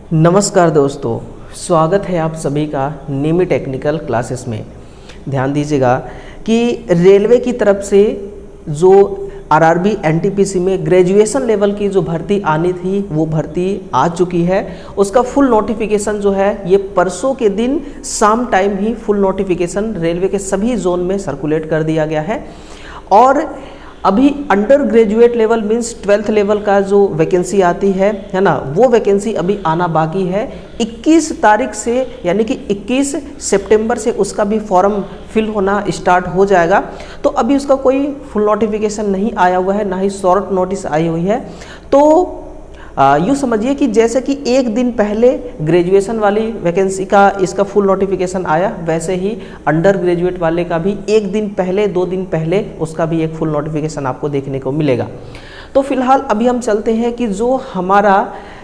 नमस्कार दोस्तों, स्वागत है आप सभी का नेमी टेक्निकल क्लासेस में। ध्यान दीजिएगा कि रेलवे की तरफ से जो आरआरबी एनटीपीसी में ग्रेजुएशन लेवल की जो भर्ती आनी थी वो भर्ती आ चुकी है। उसका फुल नोटिफिकेशन जो है ये परसों के दिन शाम टाइम ही फुल नोटिफिकेशन रेलवे के सभी जोन में सर्कुलेट कर दिया गया है। और अभी under graduate level means 12th level का जो वैकेंसी आती है ना, वो वैकेंसी अभी आना बाकी है। 21 तारीख से यानी कि 21 सितंबर से उसका भी फॉर्म फिल होना स्टार्ट हो जाएगा। तो अभी उसका कोई फुल नोटिफिकेशन नहीं आया हुआ है, ना ही शॉर्ट नोटिस आई हुई है। तो यूँ समझिए कि जैसे कि एक दिन पहले ग्रेजुएशन वाली वैकेंसी का इसका फुल नोटिफिकेशन आया, वैसे ही अंडर ग्रेजुएट वाले का भी एक दिन पहले 2 दिन पहले उसका भी एक फुल नोटिफिकेशन आपको देखने को मिलेगा। तो फिलहाल अभी हम चलते हैं कि जो हमारा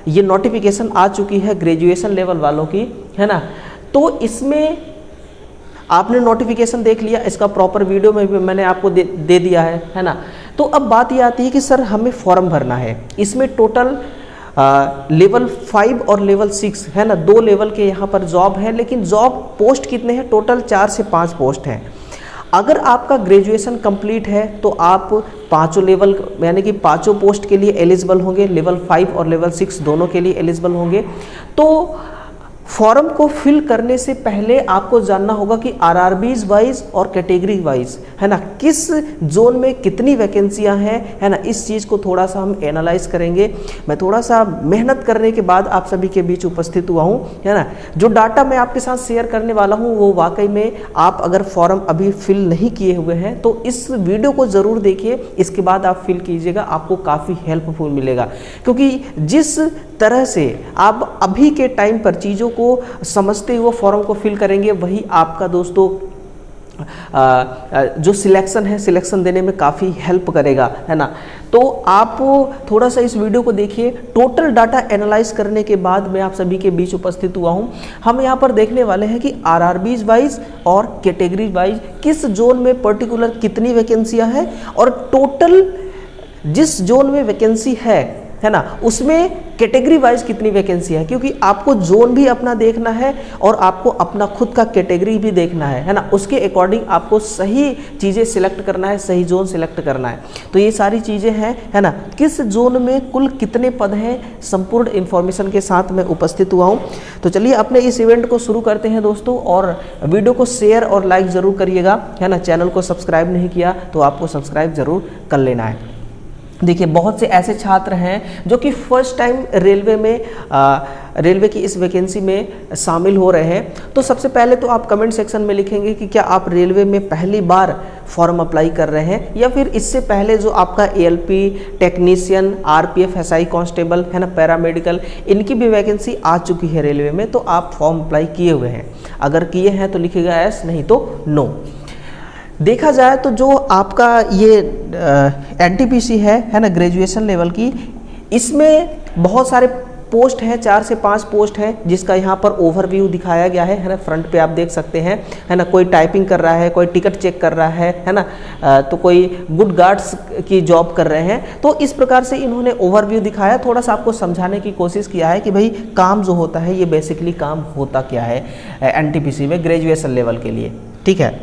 ये नोटिफिकेशन आ चुकी है ग्रेजुएशन लेवल वालों की, है ना, तो इसमें आपने नोटिफिकेशन देख लिया, इसका प्रॉपर वीडियो में भी मैंने आपको दे दिया है ना। तो अब बात ये आती है कि सर हमें फॉर्म भरना है। इसमें टोटल लेवल 5 और लेवल 6 है ना, 2 लेवल के यहाँ पर जॉब है, लेकिन जॉब पोस्ट कितने हैं? टोटल 4 से 5 पोस्ट हैं। अगर आपका ग्रेजुएशन कंप्लीट है तो आप 5 लेवल यानी कि 5 पोस्ट के लिए एलिजिबल होंगे, लेवल 5 और लेवल 6 दोनों के लिए एलिजिबल होंगे। तो फॉर्म को फिल करने से पहले आपको जानना होगा कि आरआरबीज वाइज और कैटेगरी वाइज, है ना, किस जोन में कितनी वैकेंसियां हैं, है ना। इस चीज़ को थोड़ा सा हम एनालाइज करेंगे। मैं थोड़ा सा मेहनत करने के बाद आप सभी के बीच उपस्थित हुआ हूं, है ना। जो डाटा मैं आपके साथ शेयर करने वाला हूं वो वाकई में आप अगर फॉर्म अभी फिल नहीं किए हुए हैं तो इस वीडियो को ज़रूर देखिए, इसके बाद आप फिल कीजिएगा, आपको काफ़ी हेल्पफुल मिलेगा। क्योंकि जिस तरह से आप अभी के टाइम पर चीज़ों को समझते हुए फॉर्म को फिल करेंगे, वही आपका दोस्तों जो सिलेक्शन है, सिलेक्शन देने में काफ़ी हेल्प करेगा, है ना। तो आप थोड़ा सा इस वीडियो को देखिए। टोटल डाटा एनालाइज करने के बाद मैं आप सभी के बीच उपस्थित हुआ हूँ। हम यहाँ पर देखने वाले हैं कि आरआरबीज वाइज और कैटेगरी वाइज किस जोन में पर्टिकुलर कितनी वैकेंसियाँ हैं और टोटल जिस जोन में वैकेंसी है ना, उसमें कैटेगरी वाइज कितनी वैकेंसी है। क्योंकि आपको जोन भी अपना देखना है और आपको अपना खुद का कैटेगरी भी देखना है ना। उसके अकॉर्डिंग आपको सही चीज़ें सिलेक्ट करना है, सही जोन सिलेक्ट करना है। तो ये सारी चीज़ें हैं, है ना। किस जोन में कुल कितने पद हैं, संपूर्ण इन्फॉर्मेशन के साथ मैं उपस्थित हुआ हूँ। तो चलिए अपने इस इवेंट को शुरू करते हैं दोस्तों, और वीडियो को शेयर और लाइक ज़रूर करिएगा, है ना। चैनल को सब्सक्राइब नहीं किया तो आपको सब्सक्राइब ज़रूर कर लेना है। देखिए, बहुत से ऐसे छात्र हैं जो कि फर्स्ट टाइम रेलवे की इस वैकेंसी में शामिल हो रहे हैं। तो सबसे पहले तो आप कमेंट सेक्शन में लिखेंगे कि क्या आप रेलवे में पहली बार फॉर्म अप्लाई कर रहे हैं या फिर इससे पहले जो आपका ALP, technician, RPF, SI constable, है ना, पैरामेडिकल, इनकी भी वैकेंसी आ चुकी है रेलवे में, तो आप फॉर्म अप्लाई किए हुए हैं। अगर किए हैं तो लिखिएगा एस, नहीं तो नो। देखा जाए तो जो आपका ये एनटीपीसी है ना, ग्रेजुएशन लेवल की, इसमें बहुत सारे पोस्ट हैं, 4 से 5 पोस्ट हैं, जिसका यहाँ पर ओवरव्यू दिखाया गया है ना। फ्रंट पे आप देख सकते हैं, है ना। कोई टाइपिंग कर रहा है, कोई टिकट चेक कर रहा है ना, तो कोई गुड गार्ड्स की जॉब कर रहे हैं। तो इस प्रकार से इन्होंने ओवरव्यू दिखाया, थोड़ा सा आपको समझाने की कोशिश किया है कि भाई काम जो होता है ये बेसिकली काम होता क्या है एनटीपीसी में ग्रेजुएशन लेवल के लिए, ठीक है।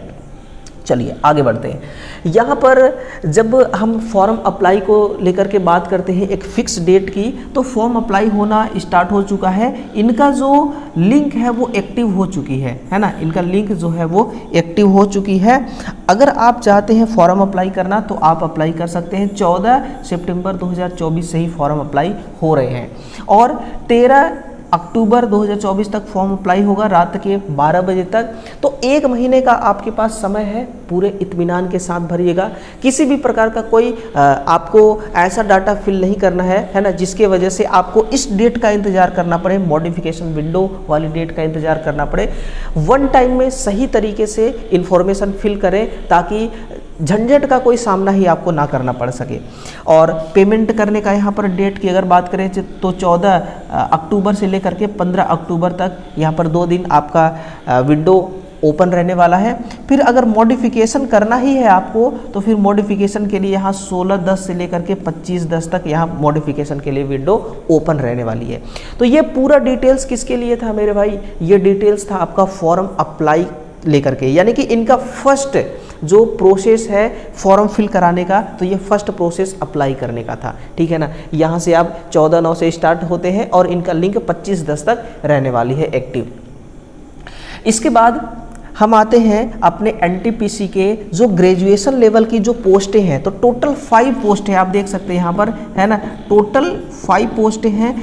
चलिए आगे बढ़ते हैं। यहाँ पर जब हम फॉर्म अप्लाई को लेकर के बात करते हैं एक फिक्स डेट की, तो फॉर्म अप्लाई होना स्टार्ट हो चुका है। इनका जो लिंक है वो एक्टिव हो चुकी है ना। इनका लिंक जो है वो एक्टिव हो चुकी है। अगर आप चाहते हैं फॉर्म अप्लाई करना तो आप अप्लाई कर सकते हैं। 14 सितंबर 2024 से ही फॉर्म अप्लाई हो रहे हैं और 13 अक्टूबर 2024 तक फॉर्म अप्लाई होगा रात के 12 बजे तक। तो 1 महीने का आपके पास समय है, पूरे इत्मीनान के साथ भरिएगा। किसी भी प्रकार का कोई आपको ऐसा डाटा फिल नहीं करना है ना, जिसके वजह से आपको इस डेट का इंतजार करना पड़े, मॉडिफिकेशन विंडो वाली डेट का इंतजार करना पड़े। वन टाइम में सही तरीके से इंफॉर्मेशन फिल करें ताकि झंझट का कोई सामना ही आपको ना करना पड़ सके। और पेमेंट करने का यहाँ पर डेट की अगर बात करें तो 14 अक्टूबर से लेकर के 15 अक्टूबर तक यहाँ पर 2 दिन आपका विंडो ओपन रहने वाला है। फिर अगर मॉडिफिकेशन करना ही है आपको तो फिर मॉडिफिकेशन के लिए यहाँ 16/10 से लेकर के 25/10 तक यहाँ मॉडिफिकेशन के लिए विंडो ओपन रहने वाली है। तो ये पूरा डिटेल्स किसके लिए था मेरे भाई, ये डिटेल्स था आपका फॉर्म अप्लाई लेकर के, यानी कि इनका फर्स्ट जो प्रोसेस है फॉर्म फिल कराने का, तो ये फर्स्ट प्रोसेस अप्लाई करने का था, ठीक है ना। यहाँ से आप 14/9 से स्टार्ट होते हैं और इनका लिंक 25/10 तक रहने वाली है एक्टिव। इसके बाद हम आते हैं अपने एनटीपीसी के जो ग्रेजुएशन लेवल की जो पोस्टें हैं, तो टोटल 5 पोस्ट है, आप देख सकते हैं यहाँ पर, है ना, टोटल 5 पोस्टें हैं।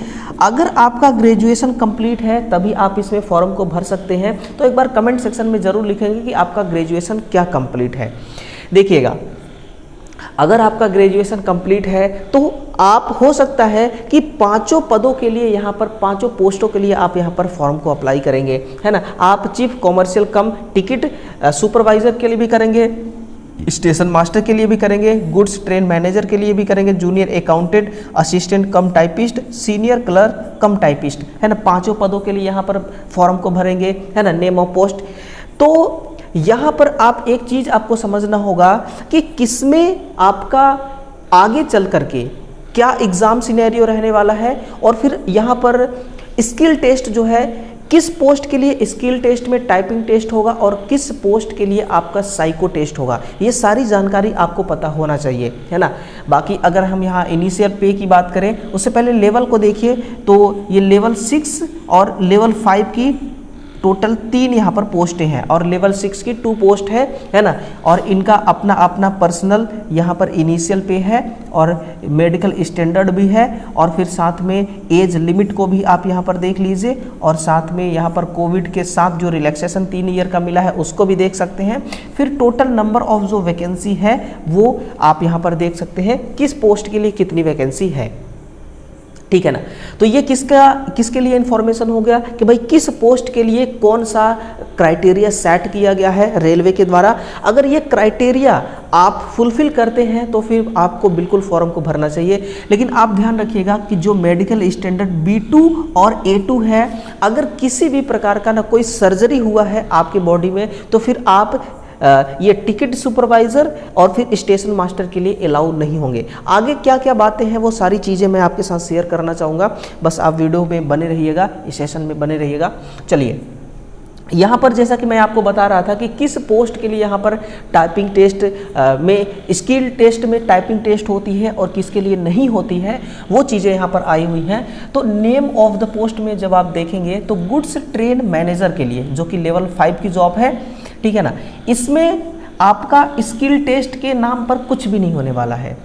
अगर आपका ग्रेजुएशन कंप्लीट है तभी आप इसमें फॉर्म को भर सकते हैं। तो एक बार कमेंट सेक्शन में ज़रूर लिखेंगे कि आपका ग्रेजुएशन क्या कंप्लीट है। देखिएगा, अगर आपका ग्रेजुएशन कंप्लीट है तो आप हो सकता है कि 5 पदों के लिए यहाँ पर 5 पोस्टों के लिए आप यहाँ पर फॉर्म को अप्लाई करेंगे, है ना। आप चीफ कॉमर्शियल कम टिकट सुपरवाइजर के लिए भी करेंगे, स्टेशन मास्टर के लिए भी करेंगे, गुड्स ट्रेन मैनेजर के लिए भी करेंगे, जूनियर अकाउंटेंट, असिस्टेंट कम टाइपिस्ट, सीनियर क्लर्क कम टाइपिस्ट, है ना। 5 पदों के लिए यहाँ पर फॉर्म को भरेंगे, है ना, नेम ऑफ पोस्ट। तो यहाँ पर आप एक चीज़ आपको समझना होगा कि किसमें आपका आगे चल करके क्या एग्ज़ाम सिनेरियो रहने वाला है, और फिर यहाँ पर स्किल टेस्ट जो है किस पोस्ट के लिए स्किल टेस्ट में टाइपिंग टेस्ट होगा और किस पोस्ट के लिए आपका साइको टेस्ट होगा, ये सारी जानकारी आपको पता होना चाहिए, है ना। बाकी अगर हम यहाँ इनिशियल पे की बात करें उससे पहले लेवल को देखिए, तो ये लेवल 6 और लेवल 5 की टोटल 3 यहाँ पर पोस्टें हैं और लेवल 6 की 2 पोस्ट है ना। और इनका अपना अपना पर्सनल यहाँ पर इनिशियल पे है और मेडिकल स्टैंडर्ड भी है, और फिर साथ में एज लिमिट को भी आप यहाँ पर देख लीजिए, और साथ में यहाँ पर कोविड के साथ जो रिलैक्सेशन 3 ईयर का मिला है उसको भी देख सकते हैं। फिर टोटल नंबर ऑफ जो वैकेंसी है वो आप यहाँ पर देख सकते हैं, किस पोस्ट के लिए कितनी वैकेंसी है, ठीक है ना। तो ये किसके लिए इन्फॉर्मेशन हो गया कि भाई किस पोस्ट के लिए कौन सा क्राइटेरिया सेट किया गया है रेलवे के द्वारा। अगर ये क्राइटेरिया आप फुलफिल करते हैं तो फिर आपको बिल्कुल फॉर्म को भरना चाहिए। लेकिन आप ध्यान रखिएगा कि जो मेडिकल स्टैंडर्ड B2 और A2 है, अगर किसी भी प्रकार का ना कोई सर्जरी हुआ है आपके बॉडी में तो फिर आप ये टिकट सुपरवाइज़र और फिर स्टेशन मास्टर के लिए अलाउ नहीं होंगे। आगे क्या क्या बातें हैं वो सारी चीज़ें मैं आपके साथ शेयर करना चाहूँगा, बस आप वीडियो में बने रहिएगा, इस सेशन में बने रहिएगा। चलिए, यहाँ पर जैसा कि मैं आपको बता रहा था कि किस पोस्ट के लिए यहाँ पर टाइपिंग टेस्ट में स्किल टेस्ट में टाइपिंग टेस्ट होती है और किसके लिए नहीं होती है, वो चीज़ें यहाँ पर आई हुई हैं। तो नेम ऑफ द पोस्ट में जब आप देखेंगे तो गुड्स ट्रेन मैनेजर के लिए, जो कि लेवल 5 की जॉब है, ठीक है ना, इसमें आपका स्किल टेस्ट के नाम पर कुछ भी नहीं होने वाला है।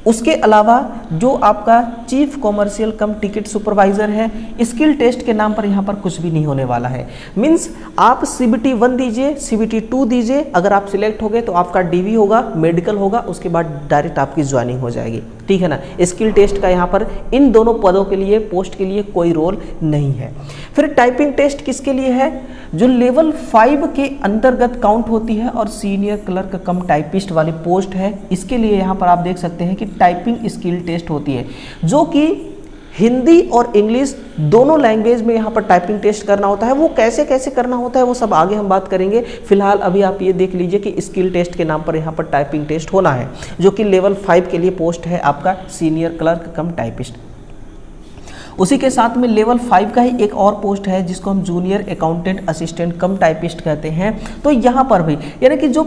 उसके अलावा जो आपका चीफ कॉमर्शियल कम टिकट सुपरवाइज़र है, स्किल टेस्ट के नाम पर यहाँ पर कुछ भी नहीं होने वाला है। मीन्स आप CBT 1 दीजिए, CBT 2 दीजिए, अगर आप सिलेक्ट हो गए तो आपका DV होगा, मेडिकल होगा, उसके बाद डायरेक्ट आपकी ज्वाइनिंग हो जाएगी, ठीक है ना। स्किल टेस्ट का यहाँ पर इन दोनों पदों के लिए, पोस्ट के लिए कोई रोल नहीं है। फिर टाइपिंग टेस्ट किसके लिए है, जो लेवल 5 के अंतर्गत काउंट होती है और सीनियर क्लर्क कम टाइपिस्ट वाली पोस्ट है, इसके लिए यहाँ पर आप देख सकते हैं कि टाइपिंग स्किल टेस्ट होती है, जो कि हिंदी और इंग्लिश दोनों लैंग्वेज में यहाँ पर टाइपिंग टेस्ट करना होता है। वो कैसे कैसे करना होता है वो सब आगे हम बात करेंगे। फिलहाल अभी आप ये देख लीजिए कि स्किल टेस्ट के नाम पर यहाँ पर टाइपिंग टेस्ट होना है, जो कि लेवल 5 के लिए पोस्ट है आपका सीनियर क्लर्क कम टाइपिस्ट। उसी के साथ में लेवल 5 का ही एक और पोस्ट है जिसको हम जूनियर अकाउंटेंट असिस्टेंट कम टाइपिस्ट कहते हैं। तो यहाँ पर भी यानी कि जो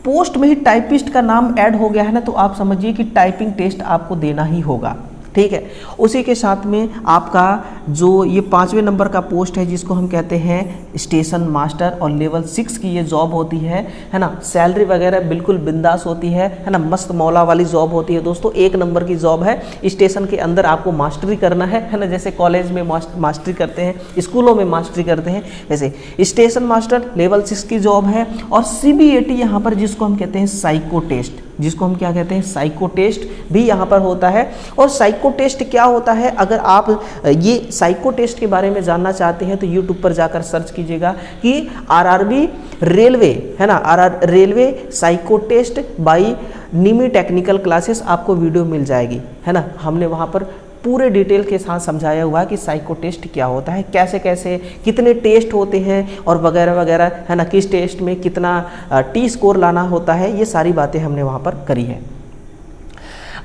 पोस्ट में ही टाइपिस्ट का नाम ऐड हो गया है ना, तो आप समझिए कि टाइपिंग टेस्ट आपको देना ही होगा, ठीक है। उसी के साथ में आपका जो ये 5वें नंबर का पोस्ट है जिसको हम कहते हैं स्टेशन मास्टर, और लेवल 6 की ये जॉब होती है ना। सैलरी वगैरह बिल्कुल बिंदास होती है ना, मस्त मौला वाली जॉब होती है दोस्तों, 1 नंबर की जॉब है। स्टेशन के अंदर आपको मास्टरी करना है ना, जैसे कॉलेज में मास्टरी करते हैं, स्कूलों में मास्टरी करते हैं, वैसे स्टेशन मास्टर लेवल 6 की जॉब है। और CBAT यहाँ पर जिसको हम कहते हैं साइको टेस्ट, जिसको हम क्या कहते हैं साइको टेस्ट भी यहाँ पर होता है। और साइको टेस्ट क्या होता है, अगर आप ये साइको टेस्ट के बारे में जानना चाहते हैं तो YouTube पर जाकर सर्च कीजिएगा कि RRB रेलवे, है ना, रेलवे साइको टेस्ट बाई निमी टेक्निकल क्लासेस, आपको वीडियो मिल जाएगी, है ना। हमने वहाँ पर पूरे डिटेल के साथ समझाया हुआ है कि साइको टेस्ट क्या होता है, कैसे कैसे कितने टेस्ट होते हैं और वगैरह वगैरह, है ना, किस टेस्ट में कितना टी स्कोर लाना होता है, ये सारी बातें हमने वहाँ पर करी है।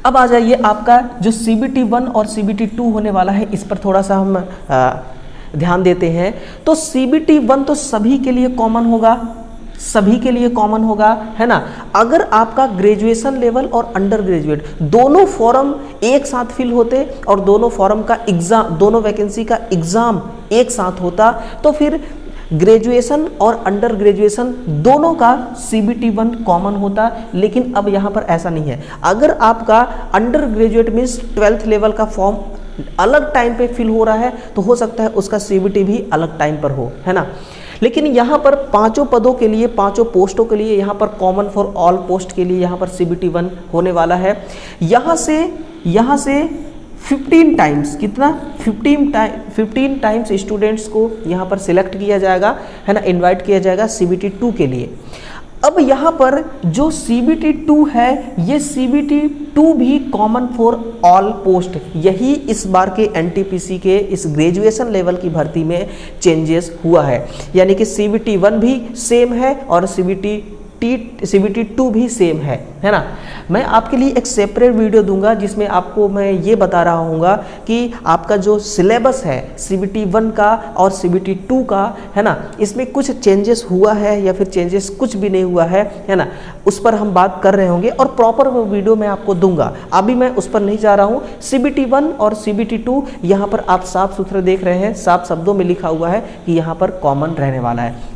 अब आ जाइए आपका जो CBT 1 और CBT 2 होने वाला है, इस पर थोड़ा सा हम ध्यान देते हैं। तो CBT 1 तो सभी के लिए कॉमन होगा, सभी के लिए कॉमन होगा, है ना। अगर आपका ग्रेजुएशन लेवल और अंडर ग्रेजुएट दोनों फॉर्म एक साथ फिल होते और दोनों फॉर्म का एग्जाम, दोनों वैकेंसी का एग्जाम एक साथ होता, तो फिर ग्रेजुएशन और अंडर ग्रेजुएशन दोनों का CBT 1 कॉमन होता। लेकिन अब यहाँ पर ऐसा नहीं है। अगर आपका under graduate means 12th level का फॉर्म अलग टाइम पे फिल हो रहा है तो हो सकता है उसका CBT भी अलग टाइम पर हो, है ना। लेकिन यहाँ पर पांचों पदों के लिए, पांचों पोस्टों के लिए यहाँ पर कॉमन फॉर ऑल पोस्ट के लिए यहाँ पर CBT 1 होने वाला है। यहाँ से 15 टाइम्स, कितना 15 टाइम्स स्टूडेंट्स को यहाँ पर सिलेक्ट किया जाएगा, है ना, इनवाइट किया जाएगा CBT 2 के लिए। अब यहाँ पर जो CBT 2 है, ये CBT 2 भी कॉमन फॉर ऑल पोस्ट, यही इस बार के NTPC के इस ग्रेजुएशन लेवल की भर्ती में चेंजेस हुआ है। यानी कि CBT 1 भी सेम है और CBT 2 भी सेम है ना। मैं आपके लिए एक सेपरेट वीडियो दूंगा जिसमें आपको मैं ये बता रहा हूँगा कि आपका जो सिलेबस है CBT 1 का और CBT 2 का, है ना, इसमें कुछ चेंजेस हुआ है या फिर चेंजेस कुछ भी नहीं हुआ है ना, उस पर हम बात कर रहे होंगे और प्रॉपर वो वीडियो मैं आपको दूंगा। अभी मैं उस पर नहीं जा रहा हूँ। CBT 1 और CBT 2 यहाँ पर आप साफ सुथरे देख रहे हैं, साफ शब्दों में लिखा हुआ है कि यहाँ पर कॉमन रहने वाला है।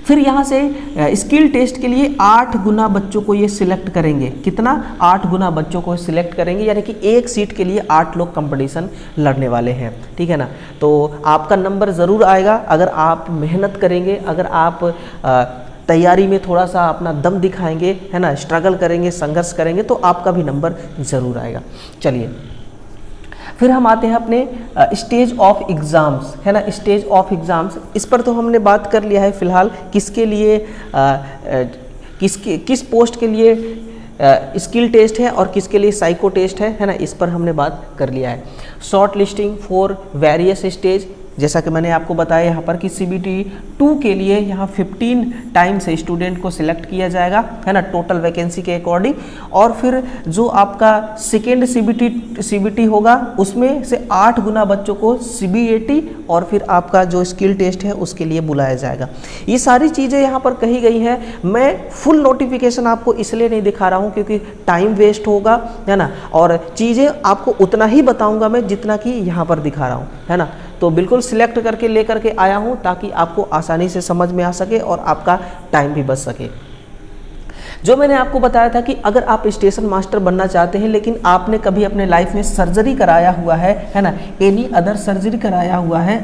फिर यहाँ से स्किल टेस्ट के लिए 8 गुना बच्चों को ये सिलेक्ट करेंगे। कितना? 8 गुना बच्चों को सिलेक्ट करेंगे, यानी कि एक सीट के लिए 8 लोग कंपटीशन लड़ने वाले हैं, ठीक है ना। तो आपका नंबर ज़रूर आएगा अगर आप मेहनत करेंगे, अगर आप तैयारी में थोड़ा सा अपना दम दिखाएंगे, है ना, स्ट्रगल करेंगे, संघर्ष करेंगे, तो आपका भी नंबर ज़रूर आएगा। चलिए फिर हम आते हैं अपने स्टेज ऑफ एग्ज़ाम्स, है ना। स्टेज ऑफ एग्ज़ाम्स, इस पर तो हमने बात कर लिया है फिलहाल, किसके लिए किस पोस्ट के लिए स्किल टेस्ट है और किसके लिए साइको टेस्ट है ना, इस पर हमने बात कर लिया है। Short listing for various stage, जैसा कि मैंने आपको बताया यहाँ पर कि CBT 2 के लिए यहाँ 15 टाइम्स स्टूडेंट को सिलेक्ट किया जाएगा, है ना, टोटल वैकेंसी के अकॉर्डिंग। और फिर जो आपका सेकेंड CBT होगा उसमें से 8 गुना बच्चों को CBAT और फिर आपका जो स्किल टेस्ट है उसके लिए बुलाया जाएगा। ये सारी चीज़ें यहाँ पर कही गई हैं। मैं फुल नोटिफिकेशन आपको इसलिए नहीं दिखा रहा हूँ क्योंकि टाइम वेस्ट होगा, है ना, और चीज़ें आपको उतना ही बताऊँगा मैं जितना कि यहाँ पर दिखा रहा हूँ, है ना। तो बिल्कुल सिलेक्ट करके लेकर के आया हूँ ताकि आपको आसानी से समझ में आ सके और आपका टाइम भी बच सके। जो मैंने आपको बताया था कि अगर आप स्टेशन मास्टर बनना चाहते हैं लेकिन आपने कभी अपने लाइफ में सर्जरी कराया हुआ है ना, एनी अदर सर्जरी कराया हुआ है,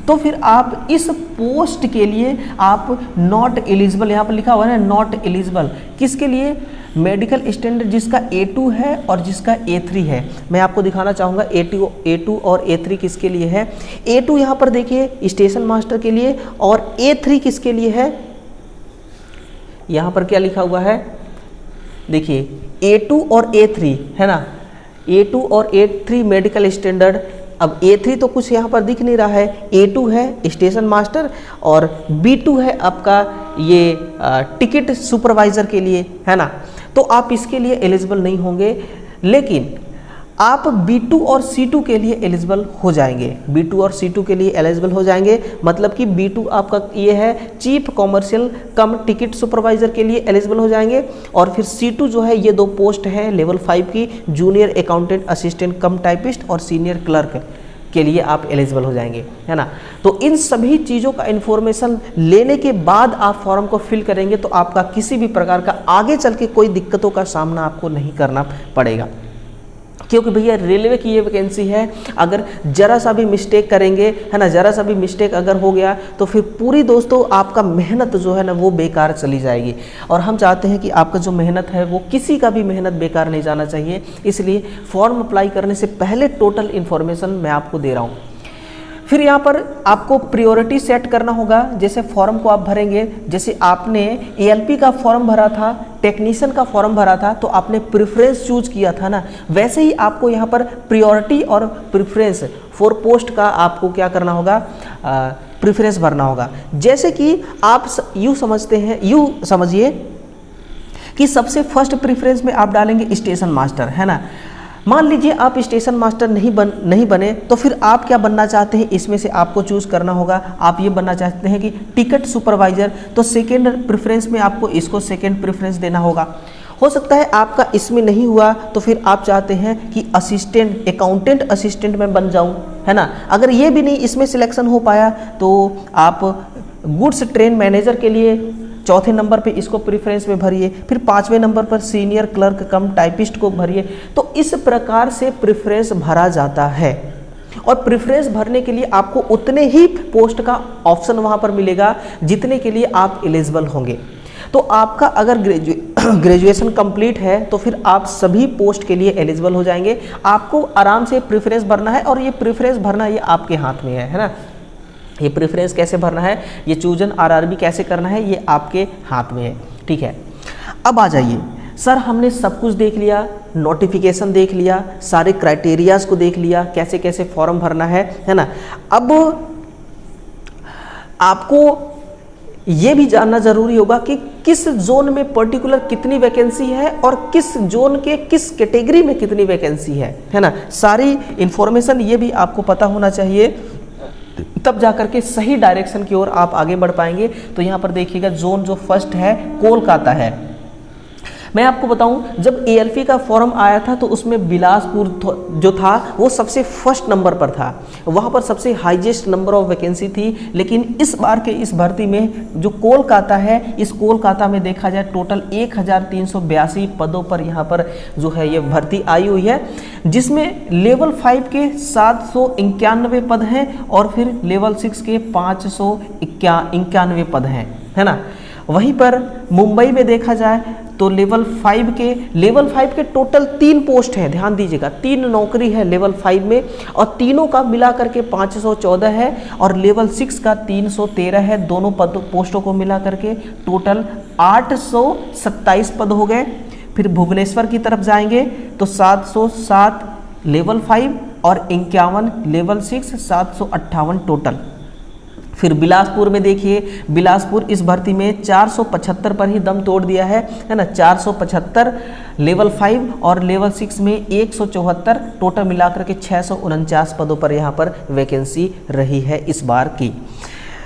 तो फिर आप इस पोस्ट के लिए आप नॉट एलिजिबल, यहाँ पर लिखा हुआ है ना नॉट एलिजिबल, किसके लिए? मेडिकल स्टैंडर्ड जिसका A2 है और जिसका A3 है। मैं आपको दिखाना चाहूँगा A2 और A3 किसके लिए है। A2 यहाँ पर देखिए स्टेशन मास्टर के लिए, और A3 किसके लिए है, यहाँ पर क्या लिखा हुआ है देखिए, A2 और A3, है ना, A2 और A3 मेडिकल स्टैंडर्ड। अब A3 तो कुछ यहाँ पर दिख नहीं रहा है, A2 है स्टेशन मास्टर और B2 है आपका ये टिकट सुपरवाइज़र के लिए, है ना। तो आप इसके लिए एलिजिबल नहीं होंगे, लेकिन आप B2 और C2 के लिए एलिजिबल हो जाएंगे। B2 और C2 के लिए एलिजिबल हो जाएंगे, मतलब कि B2 आपका ये है चीफ कॉमर्शियल कम टिकट सुपरवाइज़र के लिए एलिजिबल हो जाएंगे, और फिर C2 जो है ये 2 पोस्ट हैं लेवल 5 की, जूनियर अकाउंटेंट असिस्टेंट कम टाइपिस्ट और सीनियर क्लर्क के लिए आप एलिजिबल हो जाएंगे, है ना। तो इन सभी चीज़ों का इन्फॉर्मेशन लेने के बाद आप फॉर्म को फिल करेंगे तो आपका किसी भी प्रकार का आगे चल के कोई दिक्कतों का सामना आपको नहीं करना पड़ेगा, क्योंकि भैया रेलवे की ये वैकेंसी है। अगर ज़रा सा भी मिस्टेक करेंगे, है ना, ज़रा सा भी मिस्टेक अगर हो गया तो फिर पूरी दोस्तों आपका मेहनत जो है ना वो बेकार चली जाएगी, और हम चाहते हैं कि आपका जो मेहनत है वो किसी का भी मेहनत बेकार नहीं जाना चाहिए। इसलिए फॉर्म अप्लाई करने से पहले टोटल इन्फॉर्मेशन मैं आपको दे रहा हूँ। फिर यहाँ पर आपको प्रायोरिटी सेट करना होगा। जैसे फॉर्म को आप भरेंगे, जैसे आपने ALP का फॉर्म भरा था, टेक्नीशियन का फॉर्म भरा था तो आपने प्रेफरेंस चूज किया था ना, वैसे ही आपको यहाँ पर प्रायोरिटी और प्रेफरेंस फॉर पोस्ट का आपको क्या करना होगा, प्रेफरेंस भरना होगा। जैसे कि आप यूँ समझते हैं, यूँ समझिए कि सबसे फर्स्ट प्रेफरेंस में आप डालेंगे स्टेशन मास्टर, है ना। मान लीजिए आप स्टेशन मास्टर नहीं बने तो फिर आप क्या बनना चाहते हैं, इसमें से आपको चूज करना होगा। आप ये बनना चाहते हैं कि टिकट सुपरवाइजर, तो सेकेंड प्रेफरेंस में आपको इसको सेकेंड प्रेफरेंस देना होगा। हो सकता है आपका इसमें नहीं हुआ तो फिर आप चाहते हैं कि असिस्टेंट, अकाउंटेंट असिस्टेंट में बन जाऊं, है ना। अगर ये भी नहीं इसमें सिलेक्शन हो पाया तो आप गुड्स ट्रेन मैनेजर के लिए चौथे नंबर पे इसको प्रेफरेंस में भरिए, फिर 5वें नंबर पर सीनियर क्लर्क कम टाइपिस्ट को भरिए। तो इस प्रकार से प्रेफरेंस भरा जाता है और प्रेफरेंस भरने के लिए आपको उतने ही पोस्ट का ऑप्शन वहाँ पर मिलेगा जितने के लिए आप एलिजिबल होंगे। तो आपका अगर ग्रेजुएशन कंप्लीट है तो फिर आप सभी पोस्ट के लिए एलिजिबल हो जाएंगे। आपको आराम से प्रेफरेंस भरना है और ये प्रेफरेंस भरना ये आपके हाथ में है ना। ये प्रेफरेंस कैसे भरना है, ये चूजन आरआरबी कैसे करना है, ये आपके हाथ में है, ठीक है। अब आ जाइए सर, हमने सब कुछ देख लिया, नोटिफिकेशन देख लिया, सारे क्राइटेरियाज को देख लिया, कैसे कैसे फॉर्म भरना है ना। अब आपको ये भी जानना जरूरी होगा कि किस जोन में पर्टिकुलर कितनी वैकेंसी है और किस जोन के किस कैटेगरी में कितनी वैकेंसी है ना। सारी इंफॉर्मेशन ये भी आपको पता होना चाहिए, तब जाकर के सही डायरेक्शन की ओर आप आगे बढ़ पाएंगे। तो यहाँ पर देखिएगा जोन जो फर्स्ट है कोलकाता है। मैं आपको बताऊं, जब एएलपी का फॉर्म आया था तो उसमें बिलासपुर जो था वो सबसे फर्स्ट नंबर पर था, वहाँ पर सबसे हाईएस्ट नंबर ऑफ वैकेंसी थी। लेकिन इस बार के इस भर्ती में जो कोलकाता है, इस कोलकाता में देखा जाए टोटल 1382 पदों पर यहाँ पर जो है ये भर्ती आई हुई है, जिसमें लेवल 5 के 791 पद हैं और फिर लेवल 6 के 591 पद हैं, है ना। वहीं पर मुंबई में देखा जाए तो लेवल 5 के टोटल 3 पोस्ट हैं, ध्यान दीजिएगा, 3 नौकरी है लेवल 5 में और तीनों का मिला करके 514 है और लेवल 6 का 313 है। दोनों पोस्टों को मिला करके टोटल 827 पद हो गए। फिर भुवनेश्वर की तरफ जाएंगे तो 707 लेवल 5 और 51 लेवल 6, 758 टोटल। फिर बिलासपुर में देखिए, बिलासपुर इस भर्ती में 475 पर ही दम तोड़ दिया है ना। 475 लेवल 5 और लेवल 6 में 174, टोटल मिलाकर के 649 पदों पर यहाँ पर वैकेंसी रही है इस बार की।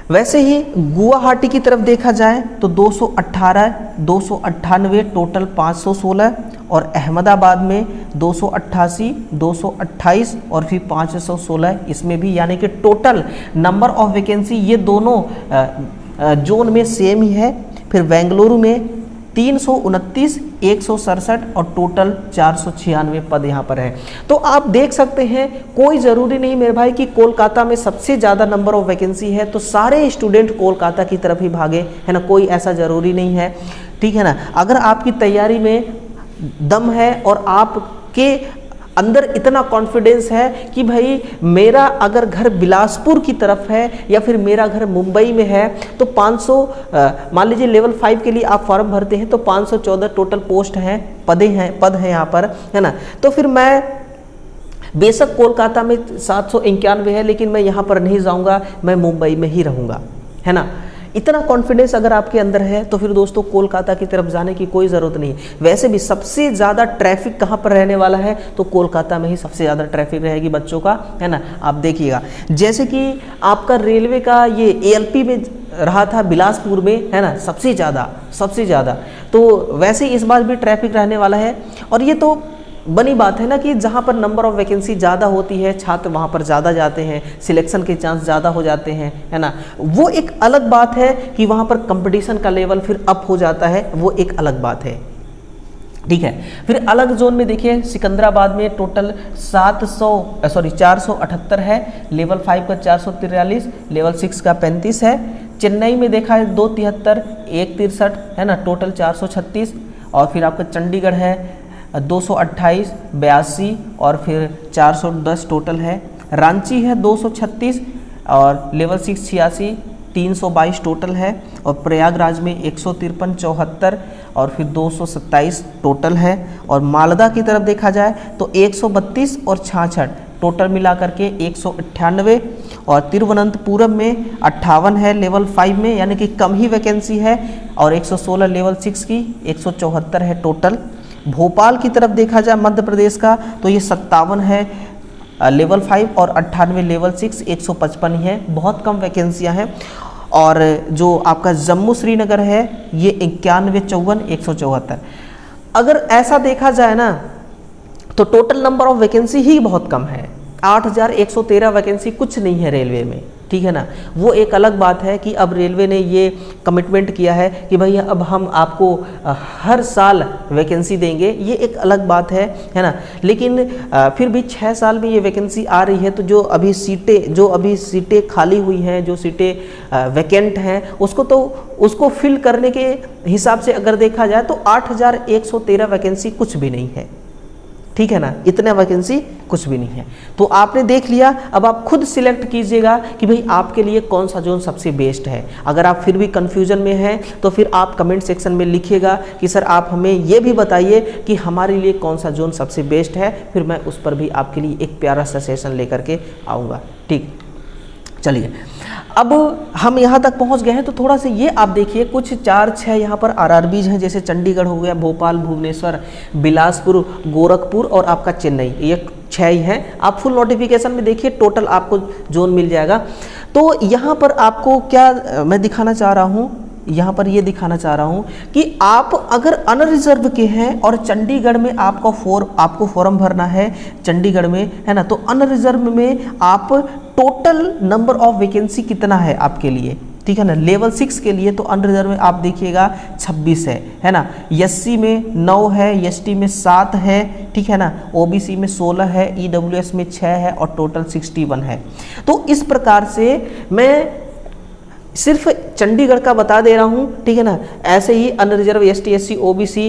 वैसे ही गुवाहाटी की तरफ देखा जाए तो 218, 298 टोटल 516 और अहमदाबाद में 288, 228 और फिर 516 इसमें भी, यानी कि टोटल नंबर ऑफ वैकेंसी ये दोनों जोन में सेम ही है। फिर बेंगलुरु में 329, 167 और टोटल 496 पद यहाँ पर है। तो आप देख सकते हैं, कोई ज़रूरी नहीं मेरे भाई कि कोलकाता में सबसे ज़्यादा नंबर ऑफ वैकेंसी है तो सारे स्टूडेंट कोलकाता की तरफ ही भागे, है ना। कोई ऐसा ज़रूरी नहीं है, ठीक है ना। अगर आपकी तैयारी में दम है और आपके अंदर इतना कॉन्फिडेंस है कि भाई मेरा अगर घर बिलासपुर की तरफ है या फिर मेरा घर मुंबई में है तो 500 मान लीजिए लेवल 5 के लिए आप फॉर्म भरते हैं तो 514 टोटल पोस्ट हैं, पद हैं यहाँ पर, है ना। तो फिर मैं बेशक कोलकाता में 791 है लेकिन मैं यहाँ पर नहीं जाऊँगा, मैं मुंबई में ही रहूँगा, है ना। इतना कॉन्फिडेंस अगर आपके अंदर है तो फिर दोस्तों कोलकाता की तरफ जाने की कोई ज़रूरत नहीं। वैसे भी सबसे ज़्यादा ट्रैफिक कहाँ पर रहने वाला है तो कोलकाता में ही सबसे ज़्यादा ट्रैफिक रहेगी बच्चों का, है ना। आप देखिएगा जैसे कि आपका रेलवे का ये एएलपी में रहा था बिलासपुर में, है ना, सबसे ज़्यादा। तो वैसे इस बार भी ट्रैफिक रहने वाला है और ये तो बनी बात है ना कि जहाँ पर नंबर ऑफ वैकेंसी ज़्यादा होती है छात्र वहाँ पर ज़्यादा जाते हैं, सिलेक्शन के चांस ज़्यादा हो जाते हैं, है ना। वो एक अलग बात है कि वहाँ पर कंपटीशन का लेवल फिर अप हो जाता है, वो एक अलग बात है, ठीक है। फिर अलग जोन में देखिए सिकंदराबाद में टोटल 478 है, लेवल 5 का 443, लेवल 6 का 35 है। चेन्नई में देखा है 273, 163 है ना, टोटल 436। और फिर आपका चंडीगढ़ है 228, 82 और फिर 410 टोटल है। रांची है 236 और लेवल 6 86, 322 टोटल है, और प्रयागराज में 153 74 और फिर 227 टोटल है। और मालदा की तरफ देखा जाए तो 132 और 66 टोटल मिला करके 198, और तिरुवनंतपुरम में 58 है लेवल 5 में, यानी कि कम ही वैकेंसी है, और 116 लेवल 6 की, 174 है टोटल। भोपाल की तरफ देखा जाए मध्य प्रदेश का तो ये 57 है लेवल 5 और 98 लेवल 6, 155 ही है, बहुत कम वैकेंसियाँ हैं। और जो आपका जम्मू श्रीनगर है ये 91 54 174। अगर ऐसा देखा जाए ना तो टोटल नंबर ऑफ वैकेंसी ही बहुत कम है, 8113 वैकेंसी कुछ नहीं है रेलवे में, ठीक है ना। वो एक अलग बात है कि अब रेलवे ने ये कमिटमेंट किया है कि भैया अब हम आपको हर साल वैकेंसी देंगे, ये एक अलग बात है ना। लेकिन फिर भी 6 साल में ये वैकेंसी आ रही है, तो जो अभी सीटें खाली हुई हैं, जो सीटें वैकेंट हैं, उसको फिल करने के हिसाब से अगर देखा जाए तो 8113 वैकेंसी कुछ भी नहीं है, ठीक है ना, इतना वैकेंसी कुछ भी नहीं है। तो आपने देख लिया, अब आप खुद सिलेक्ट कीजिएगा कि भाई आपके लिए कौन सा जोन सबसे बेस्ट है। अगर आप फिर भी कंफ्यूजन में हैं तो फिर आप कमेंट सेक्शन में लिखिएगा कि सर आप हमें ये भी बताइए कि हमारे लिए कौन सा जोन सबसे बेस्ट है, फिर मैं उस पर भी आपके लिए एक प्यारा सा सेशन लेकर के आऊँगा। ठीक, चलिए अब हम यहाँ तक पहुँच गए हैं, तो थोड़ा सा ये आप देखिए, कुछ 4-6 यहाँ पर आरआरबीज हैं, जैसे चंडीगढ़ हो गया, भोपाल, भुवनेश्वर, बिलासपुर, गोरखपुर और आपका चेन्नई, ये 6 ही हैं। आप फुल नोटिफिकेशन में देखिए, टोटल आपको जोन मिल जाएगा। तो यहाँ पर आपको क्या मैं दिखाना चाह रहा हूँ, यहाँ पर ये दिखाना चाह रहा हूँ कि आप अगर अनरिजर्व के हैं और चंडीगढ़ में आपको फॉर्म भरना है चंडीगढ़ में, है ना, तो अनरिजर्व में आप टोटल नंबर ऑफ वैकेंसी कितना है आपके लिए, ठीक है ना। लेवल 6 के लिए तो अनरिजर्व में आप देखिएगा 26 है ना, एससी में 9 है, एसटी में 7 है, ठीक है ना, ओबीसी में 16 है, ईडब्ल्यूएस में 6 है और टोटल 61 है। तो इस प्रकार से मैं सिर्फ चंडीगढ़ का बता दे रहा हूँ, ठीक है ना। ऐसे ही अनरिजर्व, एसटी, एससी, ओबीसी,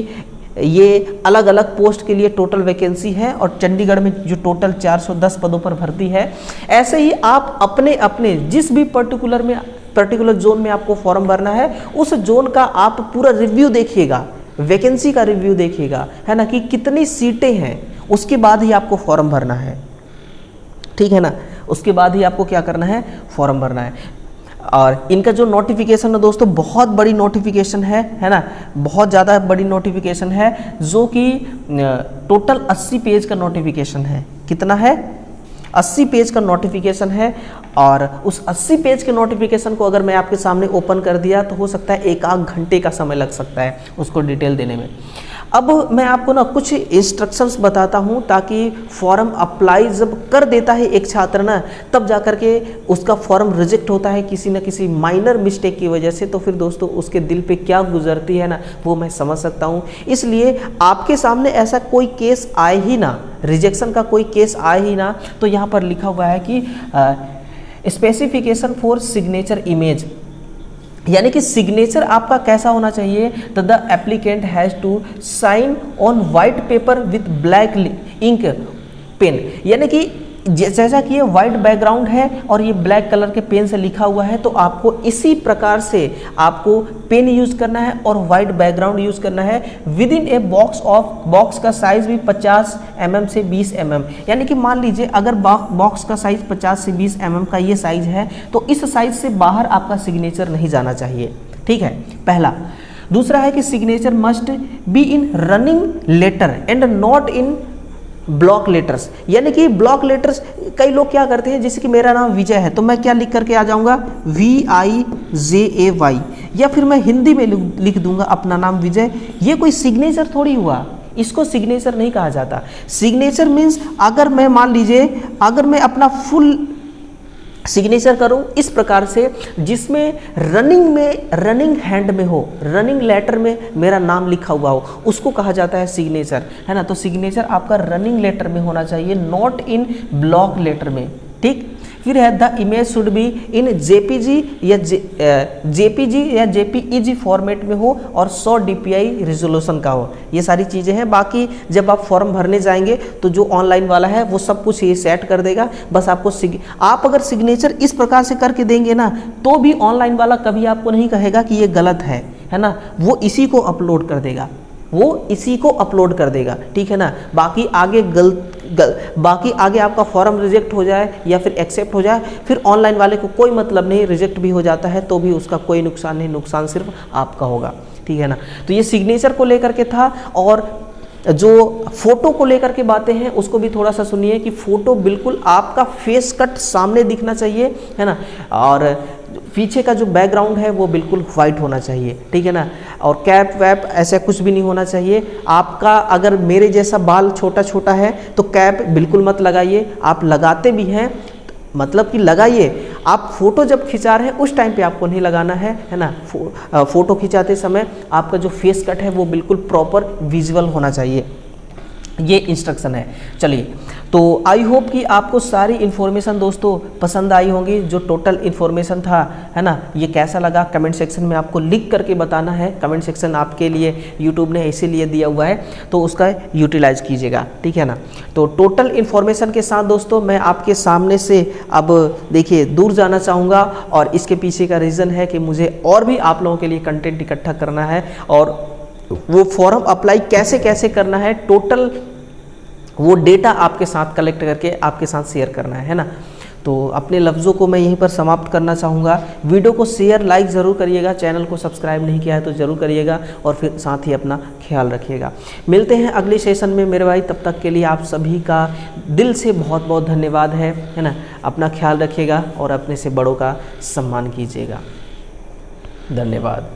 ये अलग अलग पोस्ट के लिए टोटल वैकेंसी है, और चंडीगढ़ में जो टोटल 410 पदों पर भर्ती है। ऐसे ही आप अपने जिस भी पर्टिकुलर जोन में आपको फॉर्म भरना है, उस जोन का आप पूरा रिव्यू देखिएगा, वैकेंसी का रिव्यू देखिएगा, है ना, कि कितनी सीटें हैं, उसके बाद ही आपको फॉर्म भरना है, ठीक है ना। उसके बाद ही आपको क्या करना है, फॉर्म भरना है। और इनका जो नोटिफिकेशन है दोस्तों, बहुत बड़ी नोटिफिकेशन है ना, बहुत ज़्यादा बड़ी नोटिफिकेशन है, जो कि टोटल 80 पेज का नोटिफिकेशन है। कितना है, 80 पेज का नोटिफिकेशन है। और उस 80 पेज के नोटिफिकेशन को अगर मैं आपके सामने ओपन कर दिया तो हो सकता है 1 घंटे का समय लग सकता है उसको डिटेल देने में। अब मैं आपको ना कुछ इंस्ट्रक्शंस बताता हूं, ताकि फॉर्म अप्लाई जब कर देता है एक छात्र ना, तब जा कर के उसका फॉर्म रिजेक्ट होता है किसी न किसी माइनर मिस्टेक की वजह से, तो फिर दोस्तों उसके दिल पे क्या गुजरती है ना, वो मैं समझ सकता हूं। इसलिए आपके सामने ऐसा कोई केस आए ही ना, रिजेक्शन का कोई केस आए ही ना, तो यहाँ पर लिखा हुआ है कि स्पेसिफिकेशन फॉर सिग्नेचर इमेज, यानी कि सिग्नेचर आपका कैसा होना चाहिए, तो the applicant has to sign on white paper with black ink pen, यानी कि जैसा कि ये वाइट बैकग्राउंड है और ये ब्लैक कलर के पेन से लिखा हुआ है, तो आपको इसी प्रकार से आपको पेन यूज़ करना है और वाइट बैकग्राउंड यूज़ करना है। विद इन ए बॉक्स का साइज भी 50 mm से 20 mm, यानी कि मान लीजिए अगर बॉक्स का साइज 50 से 20 mm का ये साइज है, तो इस साइज से बाहर आपका सिग्नेचर नहीं जाना चाहिए, ठीक है, पहला। दूसरा है कि signature must be in running letter and not in block letters, यानी कि ब्लॉक लेटर्स कई लोग क्या करते हैं, जैसे कि मेरा नाम विजय है तो मैं क्या लिख करके आ जाऊंगा, VIJAY, या फिर मैं हिंदी में लिख दूंगा अपना नाम विजय। ये कोई सिग्नेचर थोड़ी हुआ, इसको सिग्नेचर नहीं कहा जाता। सिग्नेचर मीन्स अगर मैं मान लीजिए अगर मैं अपना फुल सिग्नेचर करूं इस प्रकार से, जिसमें रनिंग हैंड में हो, रनिंग लेटर में मेरा नाम लिखा हुआ हो, उसको कहा जाता है सिग्नेचर, है ना। तो सिग्नेचर आपका रनिंग लेटर में होना चाहिए, नॉट इन ब्लॉक लेटर में, ठीक। फिर है the image should be in JPG या जेपीईजी फॉर्मेट में हो और 100 DPI रेजोल्यूशन का हो। ये सारी चीज़ें हैं। बाकी जब आप फॉर्म भरने जाएंगे तो जो ऑनलाइन वाला है वो सब कुछ ये सेट कर देगा। बस आपको आप अगर सिग्नेचर इस प्रकार से करके देंगे ना तो भी ऑनलाइन वाला कभी आपको नहीं कहेगा कि ये गलत है ना, वो इसी को अपलोड कर देगा, वो इसी को अपलोड कर देगा, ठीक है ना। बाकी आगे बाकी आगे आपका फॉर्म रिजेक्ट हो जाए या फिर एक्सेप्ट हो जाए, फिर ऑनलाइन वाले को कोई मतलब नहीं, रिजेक्ट भी हो जाता है तो भी उसका कोई नुकसान नहीं, नुकसान सिर्फ आपका होगा, ठीक है ना। तो ये सिग्नेचर को लेकर के था। और जो फोटो को लेकर के बातें हैं उसको भी थोड़ा सा सुनिए कि फोटो बिल्कुल आपका फेस कट सामने दिखना चाहिए, है ना, और पीछे का जो बैकग्राउंड है वो बिल्कुल वाइट होना चाहिए, ठीक है ना। और कैप वैप ऐसा कुछ भी नहीं होना चाहिए। आपका अगर मेरे जैसा बाल छोटा छोटा है तो कैप बिल्कुल मत लगाइए, आप लगाते भी हैं मतलब कि लगाइए, आप फोटो जब खिंचा रहे हैं उस टाइम पे आपको नहीं लगाना है ना। फोटो खिंचाते समय आपका जो फेस कट है वो बिल्कुल प्रॉपर विजुअल होना चाहिए, ये इंस्ट्रक्शन है। चलिए, तो आई होप कि आपको सारी इन्फॉर्मेशन दोस्तों पसंद आई होंगी। जो टोटल इन्फॉर्मेशन था, है ना, ये कैसा लगा कमेंट सेक्शन में आपको लिख करके बताना है। कमेंट सेक्शन आपके लिए यूट्यूब ने इसीलिए दिया हुआ है, तो उसका यूटिलाइज कीजिएगा, ठीक है ना। तो टोटल इन्फॉर्मेशन के साथ दोस्तों मैं आपके सामने से अब देखिए दूर जाना चाहूँगा, और इसके पीछे का रीज़न है कि मुझे और भी आप लोगों के लिए कंटेंट इकट्ठा करना है, और वो फॉर्म अप्लाई कैसे कैसे करना है, टोटल वो डेटा आपके साथ कलेक्ट करके आपके साथ शेयर करना है ना। तो अपने लफ्ज़ों को मैं यहीं पर समाप्त करना चाहूँगा। वीडियो को शेयर लाइक ज़रूर करिएगा, चैनल को सब्सक्राइब नहीं किया है तो ज़रूर करिएगा, और फिर साथ ही अपना ख्याल रखिएगा। मिलते हैं अगले सेशन में मेरे भाई, तब तक के लिए आप सभी का दिल से बहुत बहुत धन्यवाद है ना। अपना ख्याल रखिएगा और अपने से बड़ों का सम्मान कीजिएगा। धन्यवाद।